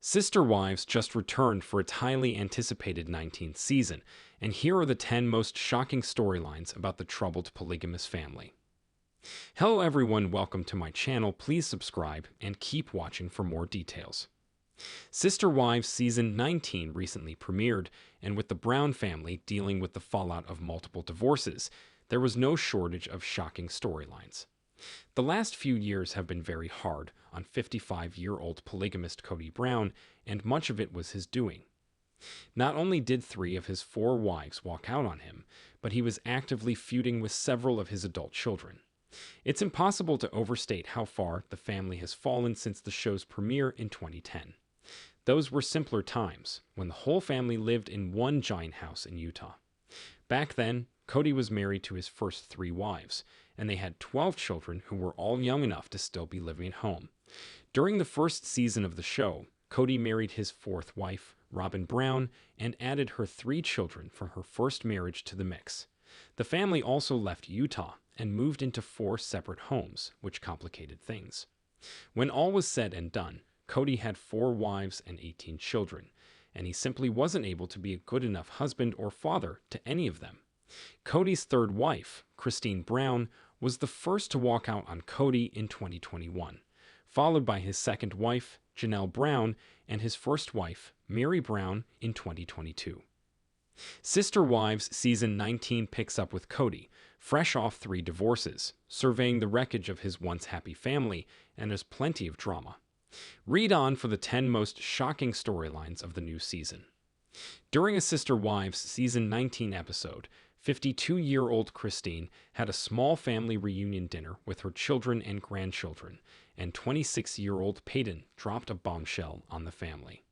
Sister Wives just returned for its highly anticipated 19th season, and here are the 10 most shocking storylines about the troubled polygamous family. Hello everyone, welcome to my channel. Please subscribe and keep watching for more details. Sister Wives Season 19 recently premiered, and with the Brown family dealing with the fallout of multiple divorces, there was no shortage of shocking storylines. The last few years have been very hard on 55-year-old polygamist Kody Brown, and much of it was his doing. Not only did 3 of his 4 wives walk out on him, but he was actively feuding with several of his adult children. It's impossible to overstate how far the family has fallen since the show's premiere in 2010. Those were simpler times, when the whole family lived in one giant house in Utah. Back then, Kody was married to his first 3 wives, and they had 12 children who were all young enough to still be living at home. During the first season of the show, Kody married his 4th wife, Robyn Brown, and added her 3 children from her first marriage to the mix. The family also left Utah and moved into 4 separate homes, which complicated things. When all was said and done, Kody had 4 wives and 18 children, and he simply wasn't able to be a good enough husband or father to any of them. Kody's 3rd wife, Christine Brown, was the first to walk out on Kody in 2021, followed by his 2nd wife, Janelle Brown, and his 1st wife, Meri Brown, in 2022. Sister Wives Season 19 picks up with Kody, fresh off 3 divorces, surveying the wreckage of his once happy family, and there's plenty of drama. Read on for the 10 most shocking storylines of the new season. During a Sister Wives Season 19 episode, 52-year-old Christine had a small family reunion dinner with her children and grandchildren, and 26-year-old Padron dropped a bombshell on the family.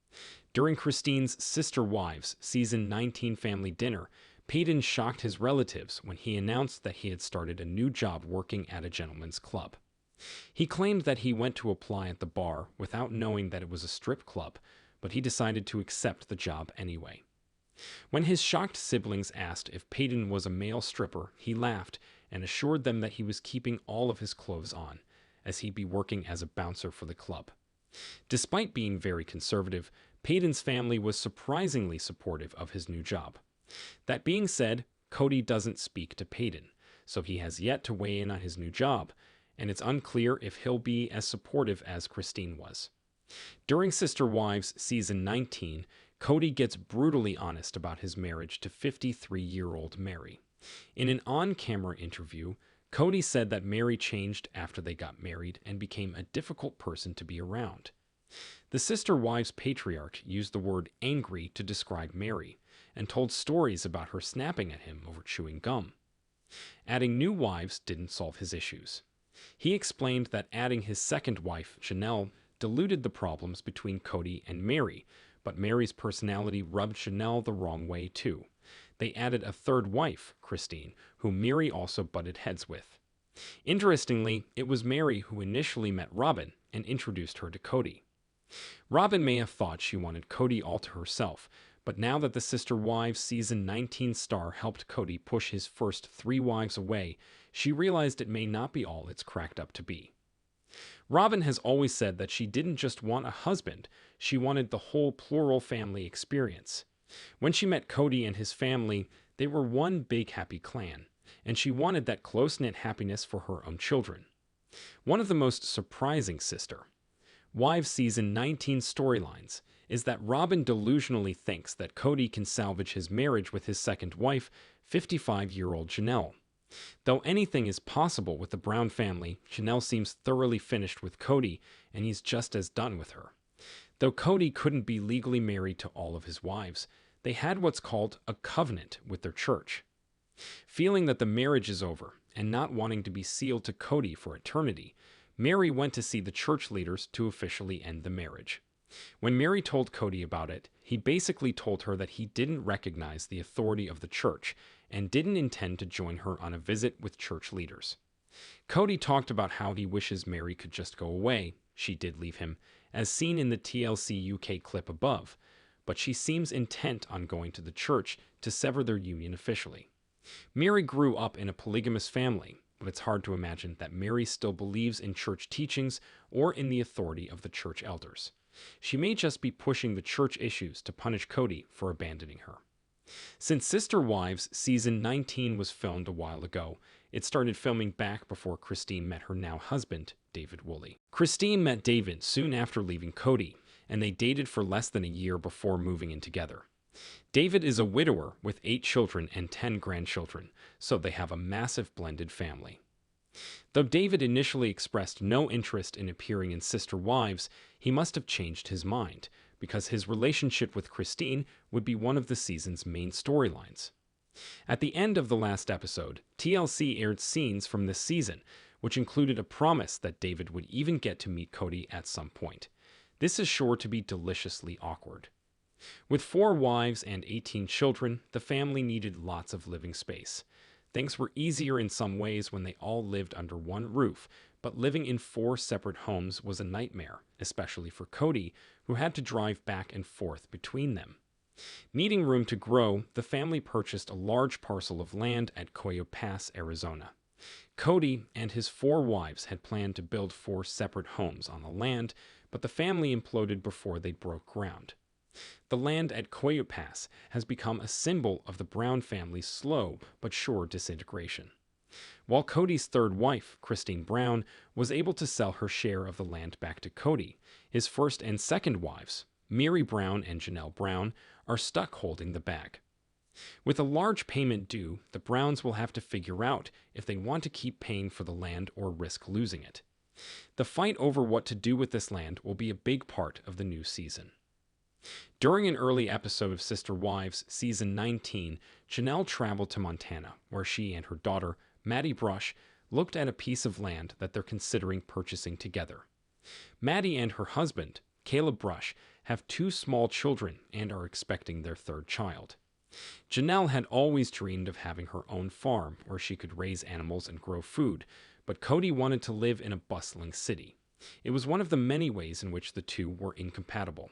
During Christine's Sister Wives Season 19 family dinner, Padron shocked his relatives when he announced that he had started a new job working at a gentleman's club. He claimed that he went to apply at the bar without knowing that it was a strip club, but he decided to accept the job anyway. When his shocked siblings asked if Padron was a male stripper, he laughed and assured them that he was keeping all of his clothes on, as he'd be working as a bouncer for the club. Despite being very conservative, Padron's family was surprisingly supportive of his new job. That being said, Kody doesn't speak to Padron, so he has yet to weigh in on his new job, and it's unclear if he'll be as supportive as Christine was. During Sister Wives Season 19, Kody gets brutally honest about his marriage to 53-year-old Meri. In an on-camera interview, Kody said that Meri changed after they got married and became a difficult person to be around. The Sister Wives patriarch used the word angry to describe Meri, and told stories about her snapping at him over chewing gum. Adding new wives didn't solve his issues. He explained that adding his 2nd wife, Janelle, diluted the problems between Kody and Meri, but Meri's personality rubbed Janelle the wrong way too. They added a 3rd wife, Christine, whom Meri also butted heads with. Interestingly, it was Meri who initially met Robyn and introduced her to Kody. Robyn may have thought she wanted Kody all to herself, but now that the Sister Wives Season 19 star helped Kody push his first 3 wives away, she realized it may not be all it's cracked up to be. Robyn has always said that she didn't just want a husband, she wanted the whole plural family experience. When she met Kody and his family, they were one big happy clan, and she wanted that close-knit happiness for her own children. One of the most surprising Sister Wives Season 19 storylines is that Robyn delusionally thinks that Kody can salvage his marriage with his 2nd wife, 55-year-old Janelle. Though anything is possible with the Brown family, Janelle seems thoroughly finished with Kody, and he's just as done with her. Though Kody couldn't be legally married to all of his wives, they had what's called a covenant with their church. Feeling that the marriage is over, and not wanting to be sealed to Kody for eternity, Meri went to see the church leaders to officially end the marriage. When Meri told Kody about it, he basically told her that he didn't recognize the authority of the church and didn't intend to join her on a visit with church leaders. Kody talked about how he wishes Meri could just go away. She did leave him, as seen in the TLC UK clip above, but she seems intent on going to the church to sever their union officially. Meri grew up in a polygamous family, but it's hard to imagine that Meri still believes in church teachings or in the authority of the church elders. She may just be pushing the church issues to punish Cody for abandoning her. Since Sister Wives Season 19 was filmed a while ago, it started filming back before Christine met her now husband, David Woolley. Christine met David soon after leaving Cody, and they dated for less than a year before moving in together. David is a widower with 8 children and 10 grandchildren, so they have a massive blended family. Though David initially expressed no interest in appearing in Sister Wives, he must have changed his mind, because his relationship with Christine would be one of the season's main storylines. At the end of the last episode, TLC aired scenes from this season, which included a promise that David would even get to meet Cody at some point. This is sure to be deliciously awkward. With 4 wives and 18 children, the family needed lots of living space. Things were easier in some ways when they all lived under one roof, but living in 4 separate homes was a nightmare, especially for Cody, who had to drive back and forth between them. Needing room to grow, the family purchased a large parcel of land at Coyo Pass, Arizona. Cody and his 4 wives had planned to build 4 separate homes on the land, but the family imploded before they broke ground. The land at Coyo Pass has become a symbol of the Brown family's slow but sure disintegration. While Cody's 3rd wife, Christine Brown, was able to sell her share of the land back to Cody, his 1st and 2nd wives, Mary Brown and Janelle Brown, are stuck holding the bag. With a large payment due, the Browns will have to figure out if they want to keep paying for the land or risk losing it. The fight over what to do with this land will be a big part of the new season. During an early episode of Sister Wives Season 19, Janelle traveled to Montana, where she and her daughter, Maddie Brush, looked at a piece of land that they're considering purchasing together. Maddie and her husband, Caleb Brush, have 2 small children and are expecting their 3rd child. Janelle had always dreamed of having her own farm where she could raise animals and grow food, but Cody wanted to live in a bustling city. It was one of the many ways in which the two were incompatible.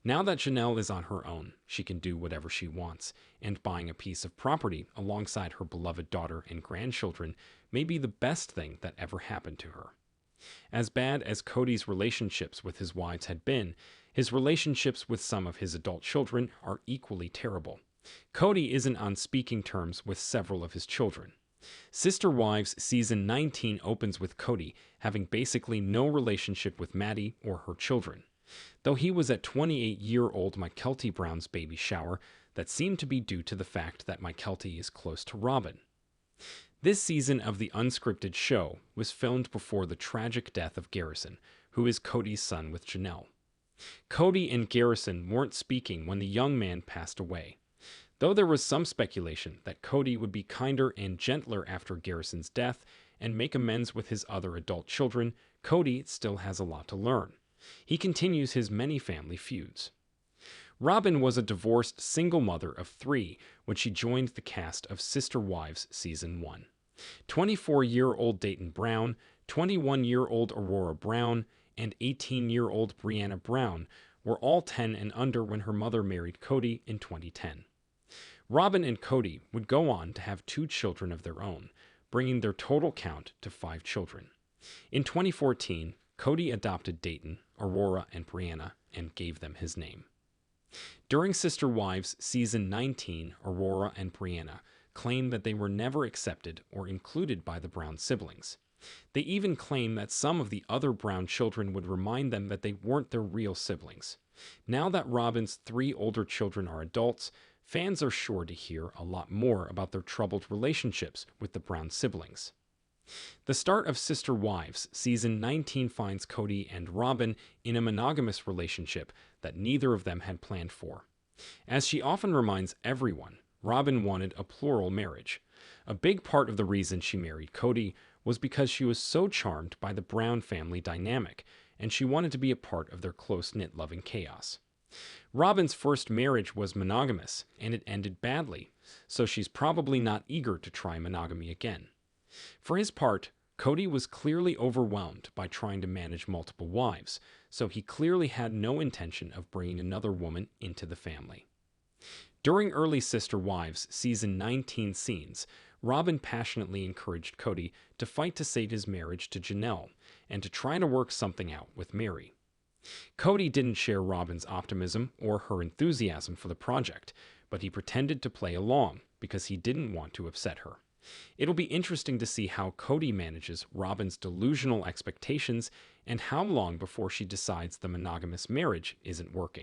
Now that Janelle is on her own, she can do whatever she wants, and buying a piece of property alongside her beloved daughter and grandchildren may be the best thing that ever happened to her. As bad as Cody's relationships with his wives had been, his relationships with some of his adult children are equally terrible. Cody isn't on speaking terms with several of his children. Sister Wives Season 19 opens with Cody having basically no relationship with Maddie or her children. Though he was at 28-year-old Mykelti Brown's baby shower, that seemed to be due to the fact that Mykelti is close to Robin. This season of the unscripted show was filmed before the tragic death of Garrison, who is Cody's son with Janelle. Cody and Garrison weren't speaking when the young man passed away. Though there was some speculation that Cody would be kinder and gentler after Garrison's death and make amends with his other adult children, Cody still has a lot to learn. He continues his many family feuds. Robin was a divorced single mother of 3 when she joined the cast of Sister Wives Season 1. 24-year-old Dayton Brown, 21-year-old Aurora Brown, and 18-year-old Brianna Brown were all 10 and under when her mother married Cody in 2010. Robin and Cody would go on to have 2 children of their own, bringing their total count to 5 children. In 2014, Cody adopted Dayton, Aurora, and Brianna and gave them his name. During Sister Wives Season 19, Aurora and Brianna claim that they were never accepted or included by the Brown siblings. They even claim that some of the other Brown children would remind them that they weren't their real siblings. Now that Robin's 3 older children are adults, fans are sure to hear a lot more about their troubled relationships with the Brown siblings. The start of Sister Wives Season 19 finds Cody and Robin in a monogamous relationship that neither of them had planned for. As she often reminds everyone, Robin wanted a plural marriage. A big part of the reason she married Cody was because she was so charmed by the Brown family dynamic, and she wanted to be a part of their close-knit loving chaos. Robin's first marriage was monogamous, and it ended badly, so she's probably not eager to try monogamy again. For his part, Cody was clearly overwhelmed by trying to manage multiple wives, so he clearly had no intention of bringing another woman into the family. During early Sister Wives Season 19 scenes, Robin passionately encouraged Cody to fight to save his marriage to Janelle and to try to work something out with Mary. Cody didn't share Robin's optimism or her enthusiasm for the project, but he pretended to play along because he didn't want to upset her. It'll be interesting to see how Cody manages Robin's delusional expectations and how long before she decides the monogamous marriage isn't working.